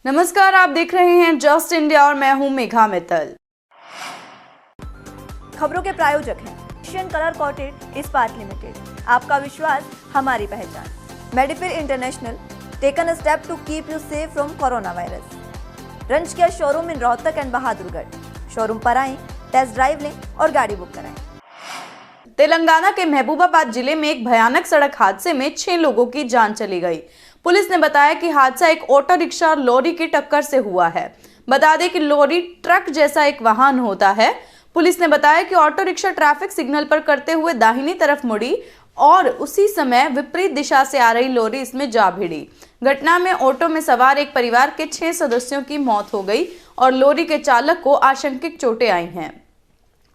नमस्कार, आप देख रहे हैं जस्ट इंडिया और मैं हूं मेघा मित्तल। खबरों के प्रायोजक हैं एशियन कलर कोटेड इस्पात लिमिटेड, आपका विश्वास हमारी पहचान। मेडिफिर international, taken a step to keep you safe from corona virus. रंज किया showroom in Rohtak and Bahadurgarh. Showroom पर आएं, टेस्ट ड्राइव लें और गाड़ी बुक कराएं। तेलंगाना के महबूबाबाद जिले में एक भयानक सड़क हादसे में 6 लोगों की जान चली गई। पुलिस ने बताया कि हादसा एक ऑटो रिक्शा और लॉरी की टक्कर से हुआ है। बता दें कि लॉरी ट्रक जैसा एक वाहन होता है। पुलिस ने बताया कि ऑटो रिक्शा ट्रैफिक सिग्नल पर करते हुए दाहिनी तरफ मुड़ी और उसी समय विपरीत दिशा से आ रही लॉरी इसमें जा भिड़ी। घटना में ऑटो में सवार एक परिवार के 6 सदस्यों की मौत हो गई और लॉरी के चालक को आशंकित चोटें आई हैं।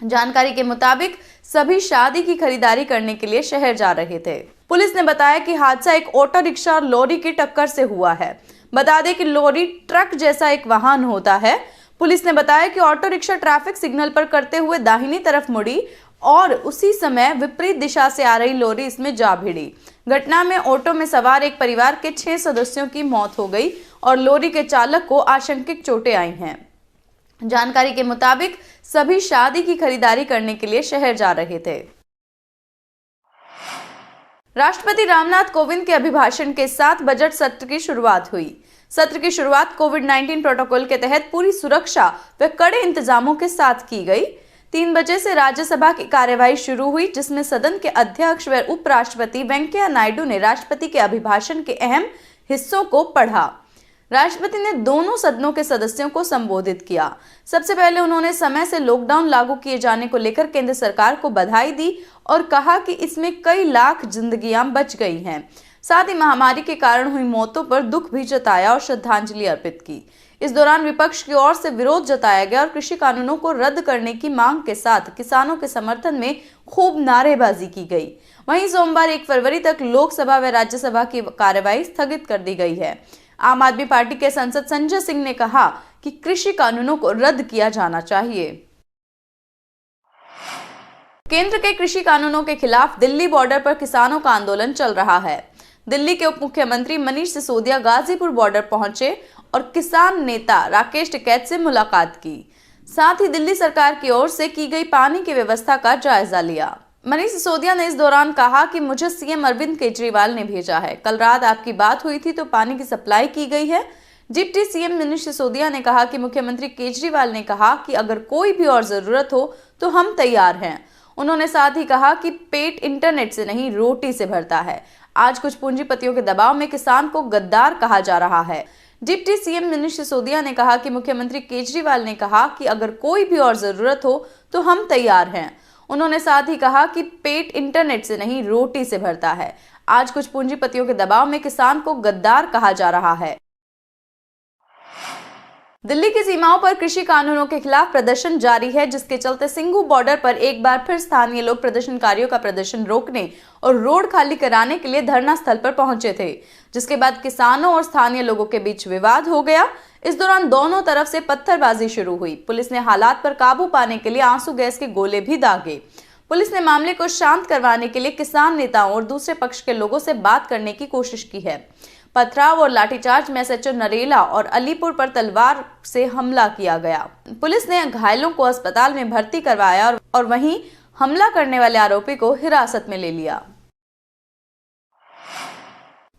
जानकारी के मुताबिक सभी शादी की खरीदारी करने के लिए शहर जा रहे थे। पुलिस ने बताया कि हादसा एक ऑटो रिक्शा और लॉरी की टक्कर से हुआ है। बता दें कि लॉरी ट्रक जैसा एक वाहन होता है। पुलिस ने बताया कि ऑटो रिक्शा ट्रैफिक सिग्नल पर करते हुए दाहिनी तरफ मुड़ी और उसी समय विपरीत दिशा से आ रही लॉरी इसमें जा भिड़ी। घटना में ऑटो में सवार एक परिवार के 6 सदस्यों की मौत हो गई और लॉरी के चालक को आशंकित चोटें आई हैं। जानकारी के मुताबिक सभी शादी की खरीदारी करने के लिए शहर जा रहे थे। राष्ट्रपति रामनाथ कोविंद के अभिभाषण के साथ बजट सत्र की शुरुआत हुई। सत्र की शुरुआत कोविड-19 प्रोटोकॉल के तहत पूरी सुरक्षा व कड़े इंतजामों के साथ की गई। 3 बजे से राज्यसभा की कार्यवाही शुरू हुई, जिसमें सदन के अध्यक्ष व उपराष्ट्रपति वेंकैया नायडू ने राष्ट्रपति के अभिभाषण के अहम हिस्सों को पढ़ा। राष्ट्रपति ने दोनों सदनों के सदस्यों को संबोधित किया। सबसे पहले उन्होंने समय से लॉकडाउन लागू किए जाने को लेकर केंद्र सरकार को बधाई दी और कहा कि इसमें कई लाख जिंदगियां बच गई हैं। साथ ही महामारी के कारण हुई मौतों पर दुख भी जताया और श्रद्धांजलि अर्पित की। इस दौरान विपक्ष की ओर से विरोध जताया गया और कृषि कानूनों को रद्द करने की मांग के साथ किसानों के समर्थन में खूब नारेबाजी की गई। वहीं सोमवार 1 फरवरी तक लोकसभा व राज्यसभा की कार्यवाही स्थगित कर दी गई है। आम आदमी पार्टी के सांसद संजय सिंह ने कहा कि कृषि कानूनों को रद्द किया जाना चाहिए। केंद्र के कृषि कानूनों के खिलाफ दिल्ली बॉर्डर पर किसानों का आंदोलन चल रहा है। दिल्ली के उप मुख्यमंत्री मनीष सिसोदिया गाजीपुर बॉर्डर पहुंचे और किसान नेता राकेश टिकैत से मुलाकात की। साथ ही दिल्ली सरकार की ओर से की गई पानी की व्यवस्था का जायजा लिया। मनीष सिसोदिया ने इस दौरान कहा कि मुझे सीएम अरविंद केजरीवाल ने भेजा है। कल रात आपकी बात हुई थी तो पानी की सप्लाई की गई है। डिप्टी सीएम मनीष सिसोदिया ने कहा कि मुख्यमंत्री केजरीवाल ने कहा कि अगर कोई भी और जरूरत हो तो हम तैयार हैं। उन्होंने साथ ही कहा कि पेट इंटरनेट से नहीं रोटी से भरता है। आज कुछ पूंजीपतियों के दबाव में किसान को गद्दार कहा जा रहा है। डिप्टी सीएम मनीष सिसोदिया ने कहा कि मुख्यमंत्री केजरीवाल ने कहा कि अगर कोई भी और जरूरत हो तो हम तैयार हैं। उन्होंने साथ ही कहा कि पेट इंटरनेट से नहीं रोटी से भरता है। आज कुछ पूंजीपतियों के दबाव में किसान को गद्दार कहा जा रहा है। दिल्ली की सीमाओं पर कृषि कानूनों के खिलाफ प्रदर्शन जारी है, जिसके चलते सिंघू बॉर्डर पर एक बार फिर स्थानीय लोग प्रदर्शनकारियों का प्रदर्शन रोकने और रोड खाली कराने के लिए धरना स्थल पर पहुंचे थे, जिसके बाद किसानों और स्थानीय लोगों के बीच विवाद हो गया। इस दौरान दोनों तरफ से पत्थरबाजी शुरू हुई। पुलिस ने हालात पर काबू पाने के लिए आंसू गैस के गोले भी दागे। पुलिस ने मामले को शांत करवाने के लिए किसान नेताओं और दूसरे पक्ष के लोगों से बात करने की कोशिश की है। पथराव और लाठीचार्ज में एसएचओ नरेला और अलीपुर पर तलवार से हमला किया गया। पुलिस ने घायलों को अस्पताल में भर्ती करवाया और वहीं हमला करने वाले आरोपी को हिरासत में ले लिया।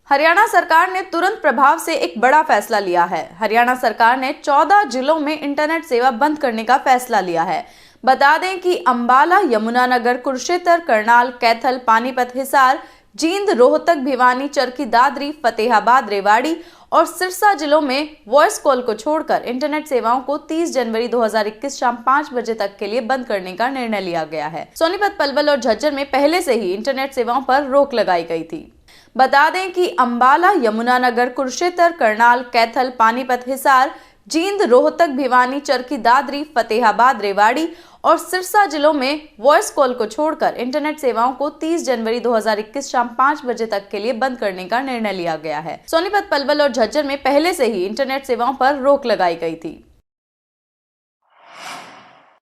हरियाणा सरकार ने तुरंत प्रभाव से एक बड़ा फैसला लिया है। हरियाणा सरकार ने 14 जिलों में इंटरनेट सेवा बंद करने का फैसला लिया है। बता दें कि अंबाला, यमुनानगर, कुरुक्षेत्र, करनाल, कैथल, पानीपत, हिसार, जींद, रोहतक, भिवानी, चरखी दादरी, फतेहाबाद, रेवाड़ी और सिरसा जिलों में वॉइस कॉल को छोड़कर इंटरनेट सेवाओं को 30 जनवरी 2021 शाम 5 बजे तक के लिए बंद करने का निर्णय लिया गया है। सोनीपत, पलवल और झज्जर में पहले से ही इंटरनेट सेवाओं पर रोक लगाई गई थी। बता दें कि अंबाला, यमुनानगर, कुरुक्षेत्र, करनाल, कैथल, पानीपत, हिसार, जींद, रोहतक, भिवानी, चरखी दादरी, फतेहाबाद, रेवाड़ी और सिरसा जिलों में वॉइस कॉल को छोड़कर इंटरनेट सेवाओं को 30 जनवरी 2021 शाम 5 बजे तक के लिए बंद करने का निर्णय लिया गया है। सोनीपत, पलवल और झज्जर में पहले से ही इंटरनेट सेवाओं पर रोक लगाई गई थी।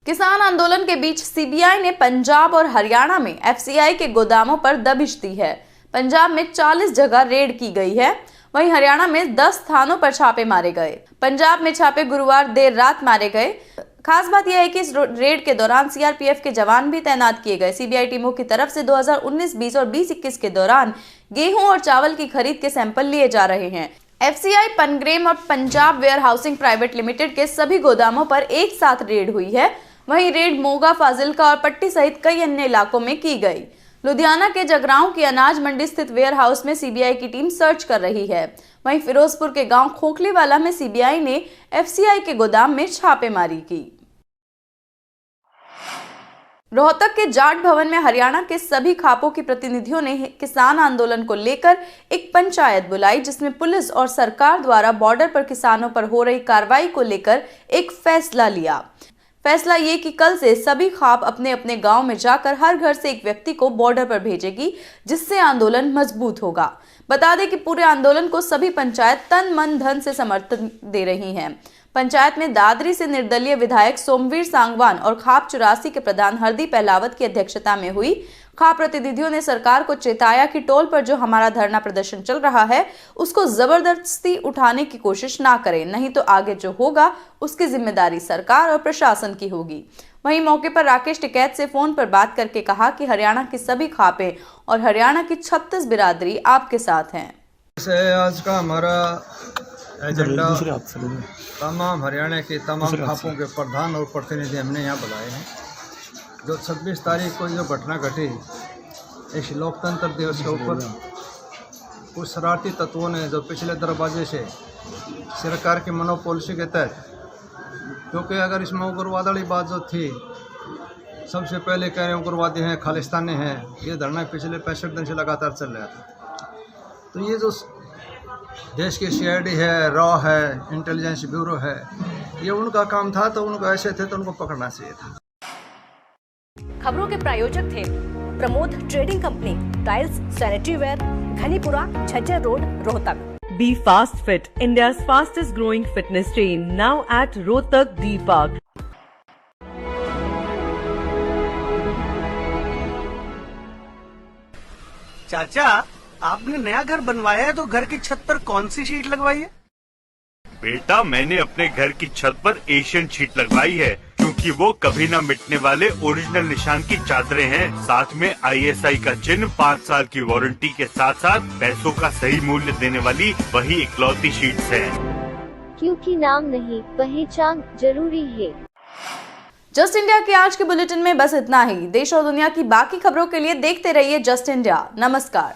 किसान आंदोलन के बीच सीबीआई ने पंजाब और हरियाणा में एफसीआई के गोदामों पर दबिश दी है। पंजाब में 40 जगह रेड की गई है। वहीं हरियाणा में 10 स्थानों पर छापे मारे गए। पंजाब में छापे गुरुवार देर रात मारे गए। खास बात यह है कि इस रेड के दौरान सीआरपीएफ के जवान भी तैनात किए गए। सीबीआई टीमों की तरफ से 2019-20 और 20-21 के दौरान गेहूं और चावल की खरीद के सैंपल लिए जा रहे हैं। एफसीआई, पनग्रेम और Punjab warehousing private limited के सभी गोदामों पर एक साथ रेड हुई है। वहीं रेड मोगा, फाजिल्का और पट्टी सहित कई अन्य इलाकों में की गई। लुधियाना के जगरांव की अनाज मंडी स्थित वेयर हाउस में सीबीआई की टीम सर्च कर रही है। वहीं फिरोजपुर के गांव खोखलीवाला में सीबीआई ने एफसीआई के गोदाम में छापेमारी की। रोहतक के जाट भवन में हरियाणा के सभी खापों के प्रतिनिधियों ने किसान आंदोलन को लेकर एक पंचायत बुलाई, जिसमें पुलिस और सरकार द्वारा बॉर्डर पर किसानों पर हो रही कार्रवाई को लेकर एक फैसला लिया। फैसला ये कि कल से सभी खाप अपने अपने गांव में जाकर हर घर से एक व्यक्ति को बॉर्डर पर भेजेगी, जिससे आंदोलन मजबूत होगा। बता दें कि पूरे आंदोलन को सभी पंचायत तन मन धन से समर्थन दे रही हैं। पंचायत में दादरी से निर्दलीय विधायक सोमवीर सांगवान और खाप 84 के प्रधान हरदी पहलावत की अध्यक्षता में हुई। खाप प्रतिनिधियों ने सरकार को चेताया कि टोल पर जो हमारा धरना प्रदर्शन चल रहा है उसको जबरदस्ती उठाने की कोशिश ना करें, नहीं तो आगे जो होगा उसकी जिम्मेदारी सरकार और प्रशासन की होगी। वहीं मौके पर राकेश टिकैत से फोन पर बात करके कहा कि हरियाणा की सभी खापें और हरियाणा की 36 बिरादरी आपके साथ हैं। आज का हमारा एजेंडा तमाम हरियाणा के तमाम खापों के प्रधान और प्रतिनिधि हमने यहाँ बुलाए हैं। जो 26 तारीख को जो घटना घटी इस लोकतंत्र दिवस के ऊपर, कुछ शरारती तत्वों ने जो पिछले दरवाजे से सरकार की मनोपॉलिसी के तहत, क्योंकि अगर इसमें उग्रवाद वाली बात जो थी, सबसे पहले कह रहे हैं उग्रवादी हैं, खालिस्तानी हैं, ये धरना पिछले 65 दिन से लगातार चल रहा था। तो ये जो देश की सीआईडी है, रॉ है, इंटेलिजेंस ब्यूरो है, ये उनका काम था, तो उनको ऐसे थे तो उनको पकड़ना चाहिए था। खबरों के प्रायोजक थे Pramod trading company, tiles, sanitary ware, Ghanipura, Jhajjar road, Rohtak. Be Fast Fit, India's fastest growing fitness chain, now at Rohtak D Park. चाचा, आपने नया घर बनवाया है तो घर की छत पर कौन सी शीट लगवाई है? बेटा, मैंने अपने घर की छत पर एशियन शीट लगवाई है, क्योंकि वो कभी न मिटने वाले ओरिजिनल निशान की चादरें हैं। साथ में ISI का चिन्ह, 5 साल की वारंटी के साथ साथ पैसों का सही मूल्य देने वाली वही इकलौती शीट्स है। क्योंकि नाम नहीं, पहचान जरूरी है। जस्ट इंडिया के आज के बुलेटिन में बस इतना ही। देश और दुनिया की बाकी खबरों के लिए देखते रहिए जस्ट इंडिया। नमस्कार।